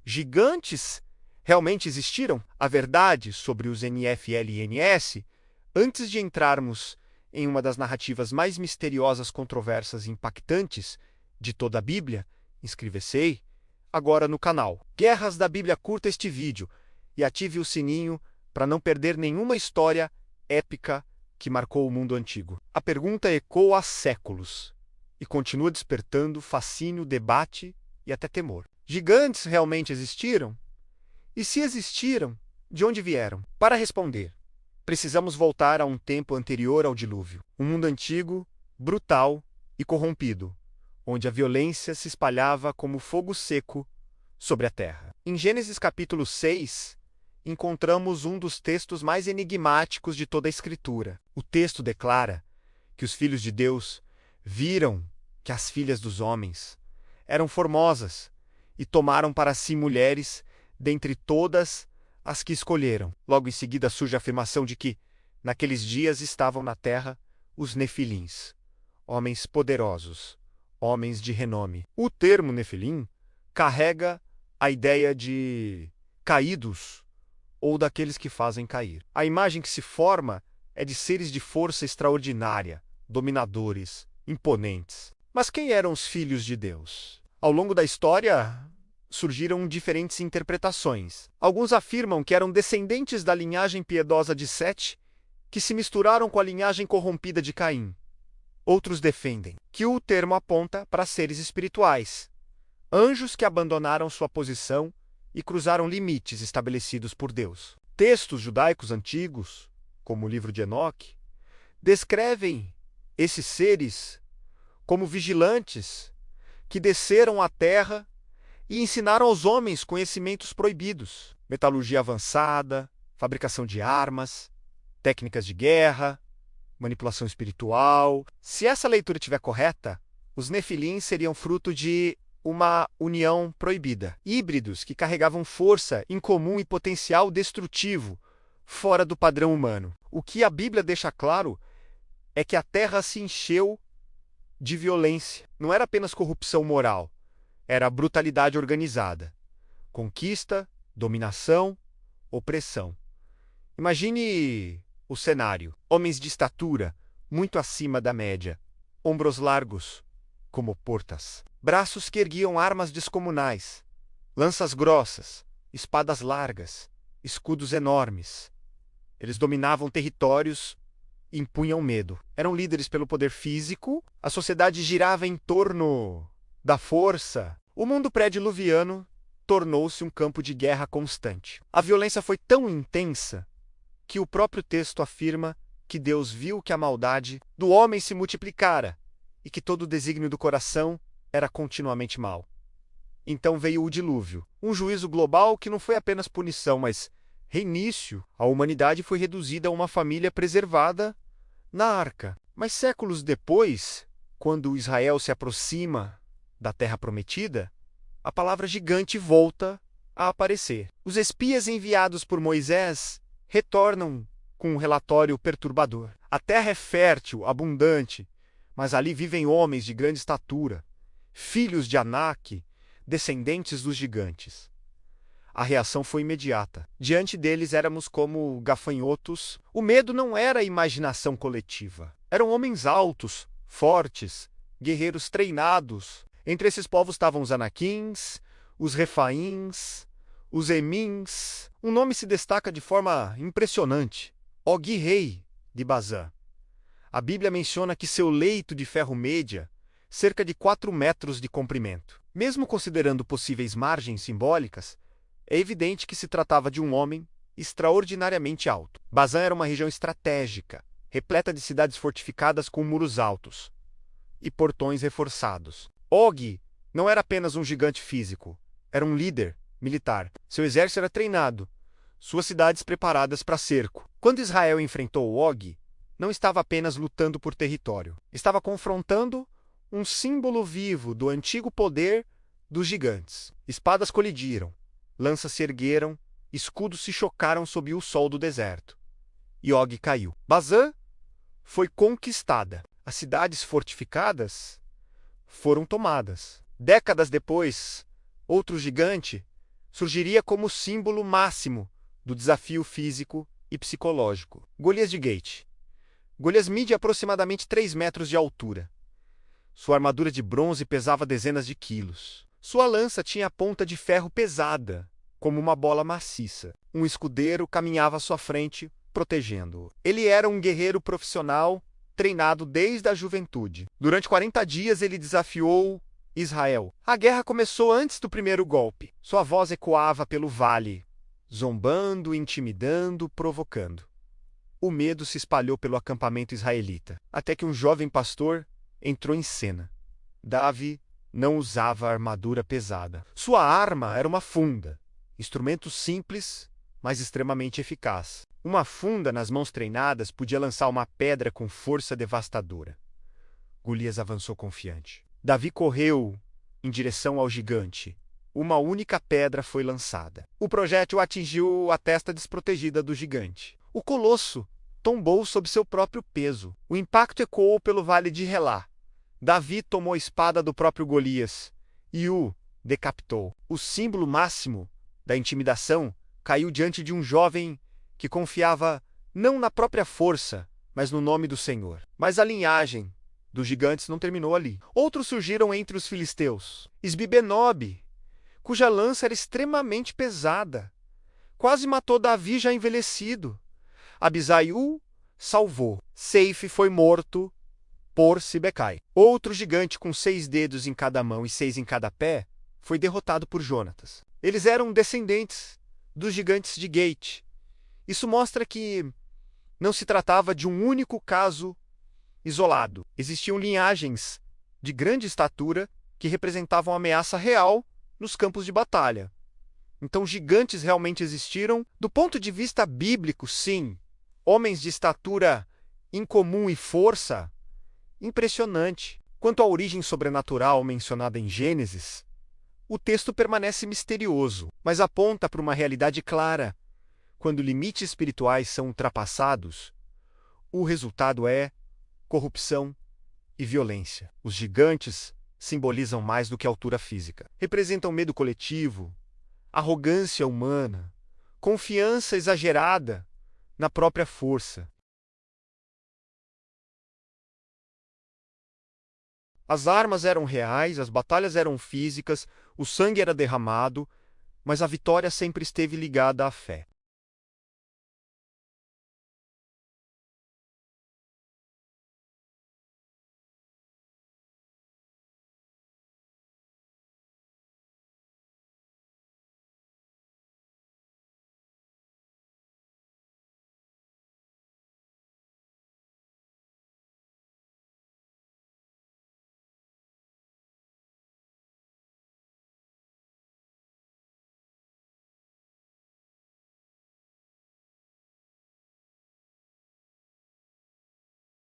Gigantes realmente existiram? A verdade sobre os NFLNS, antes de entrarmos em uma das narrativas mais misteriosas, controversas e impactantes de toda a Bíblia, inscreva-se agora no canal Guerras da Bíblia. Curta este vídeo e ative o sininho para não perder nenhuma história épica que marcou o mundo antigo. A pergunta ecoa há séculos e continua despertando fascínio, debate e até temor. Gigantes realmente existiram? E se existiram, de onde vieram? Para responder, precisamos voltar a um tempo anterior ao dilúvio. Um mundo antigo, brutal e corrompido, onde a violência se espalhava como fogo seco sobre a terra. Em Gênesis capítulo 6, encontramos um dos textos mais enigmáticos de toda a Escritura. O texto declara que os filhos de Deus viram que as filhas dos homens eram formosas e tomaram para si mulheres dentre todas as que escolheram. Logo em seguida surge a afirmação de que, naqueles dias, estavam na terra os Nefilins, homens poderosos, homens de renome. O termo Nefilim carrega a ideia de caídos ou daqueles que fazem cair. A imagem que se forma é de seres de força extraordinária, dominadores, imponentes. Mas quem eram os filhos de Deus? Ao longo da história, surgiram diferentes interpretações. Alguns afirmam que eram descendentes da linhagem piedosa de Sete, que se misturaram com a linhagem corrompida de Caim. Outros defendem que o termo aponta para seres espirituais, anjos que abandonaram sua posição e cruzaram limites estabelecidos por Deus. Textos judaicos antigos, como o livro de Enoque, descrevem esses seres como vigilantes que desceram à terra e ensinaram aos homens conhecimentos proibidos, metalurgia avançada, fabricação de armas, técnicas de guerra, manipulação espiritual. Se essa leitura estiver correta, os Nefilim seriam fruto de uma união proibida, híbridos que carregavam força incomum e potencial destrutivo, fora do padrão humano. O que a Bíblia deixa claro é que a terra se encheu de violência. Não era apenas corrupção moral, era brutalidade organizada, conquista, dominação, opressão. Imagine o cenário: homens de estatura muito acima da média, ombros largos como portas, braços que erguiam armas descomunais, lanças grossas, espadas largas, escudos enormes. Eles dominavam territórios e impunham medo. Eram líderes pelo poder físico, a sociedade girava em torno da força. O mundo pré-diluviano tornou-se um campo de guerra constante. A violência foi tão intensa que o próprio texto afirma que Deus viu que a maldade do homem se multiplicara e que todo o desígnio do coração era continuamente mau. Então veio o dilúvio, um juízo global que não foi apenas punição, mas reinício. A humanidade foi reduzida a uma família preservada na arca. Mas séculos depois, quando Israel se aproxima da Terra Prometida, a palavra gigante volta a aparecer. Os espias enviados por Moisés retornam com um relatório perturbador. A terra é fértil, abundante, mas ali vivem homens de grande estatura, filhos de Anak, descendentes dos gigantes. A reação foi imediata. Diante deles éramos como gafanhotos. O medo não era imaginação coletiva. Eram homens altos, fortes, guerreiros treinados. Entre esses povos estavam os Anaquins, os Refaíns, os Emins. Um nome se destaca de forma impressionante: Og, rei de Bazã. A Bíblia menciona que seu leito de ferro média, cerca de 4 metros de comprimento. Mesmo considerando possíveis margens simbólicas, é evidente que se tratava de um homem extraordinariamente alto. Bazã era uma região estratégica, repleta de cidades fortificadas com muros altos e portões reforçados. Og não era apenas um gigante físico, era um líder militar. Seu exército era treinado, suas cidades preparadas para cerco. Quando Israel enfrentou Og, não estava apenas lutando por território, estava confrontando um símbolo vivo do antigo poder dos gigantes. Espadas colidiram, lanças se ergueram, escudos se chocaram sob o sol do deserto. E Og caiu. Bazã foi conquistada. As cidades fortificadas foram tomadas. Décadas depois, outro gigante, surgiria como símbolo máximo do desafio físico e psicológico. Golias de Gate. Golias mide aproximadamente 3 metros de altura. Sua armadura de bronze pesava dezenas de quilos. Sua lança tinha a ponta de ferro pesada, como uma bola maciça. Um escudeiro caminhava à sua frente, protegendo-o. Ele era um guerreiro profissional, treinado desde a juventude. Durante 40 dias ele desafiou Israel. A guerra começou antes do primeiro golpe. Sua voz ecoava pelo vale, zombando, intimidando, provocando. O medo se espalhou pelo acampamento israelita, até que um jovem pastor entrou em cena. Davi não usava armadura pesada. Sua arma era uma funda, instrumento simples, mas extremamente eficaz. Uma funda nas mãos treinadas podia lançar uma pedra com força devastadora. Golias avançou confiante. Davi correu em direção ao gigante. Uma única pedra foi lançada. O projétil atingiu a testa desprotegida do gigante. O colosso tombou sob seu próprio peso. O impacto ecoou pelo vale de Relá. Davi tomou a espada do próprio Golias e o decapitou. O símbolo máximo da intimidação caiu diante de um jovem que confiava não na própria força, mas no nome do Senhor. Mas a linhagem dos gigantes não terminou ali. Outros surgiram entre os filisteus. Isbi-Benob, cuja lança era extremamente pesada, quase matou Davi já envelhecido. Abisai o salvou. Seife foi morto por Sibecai. Outro gigante com 6 dedos em cada mão e 6 em cada pé foi derrotado por Jonatas. Eles eram descendentes dos gigantes de Gate. Isso mostra que não se tratava de um único caso isolado. Existiam linhagens de grande estatura que representavam ameaça real nos campos de batalha. Então, gigantes realmente existiram? Do ponto de vista bíblico, sim. Homens de estatura incomum e força impressionante. Quanto à origem sobrenatural mencionada em Gênesis, o texto permanece misterioso, mas aponta para uma realidade clara. Quando limites espirituais são ultrapassados, o resultado é corrupção e violência. Os gigantes simbolizam mais do que altura física. Representam medo coletivo, arrogância humana, confiança exagerada na própria força. As armas eram reais, as batalhas eram físicas, o sangue era derramado, mas a vitória sempre esteve ligada à fé.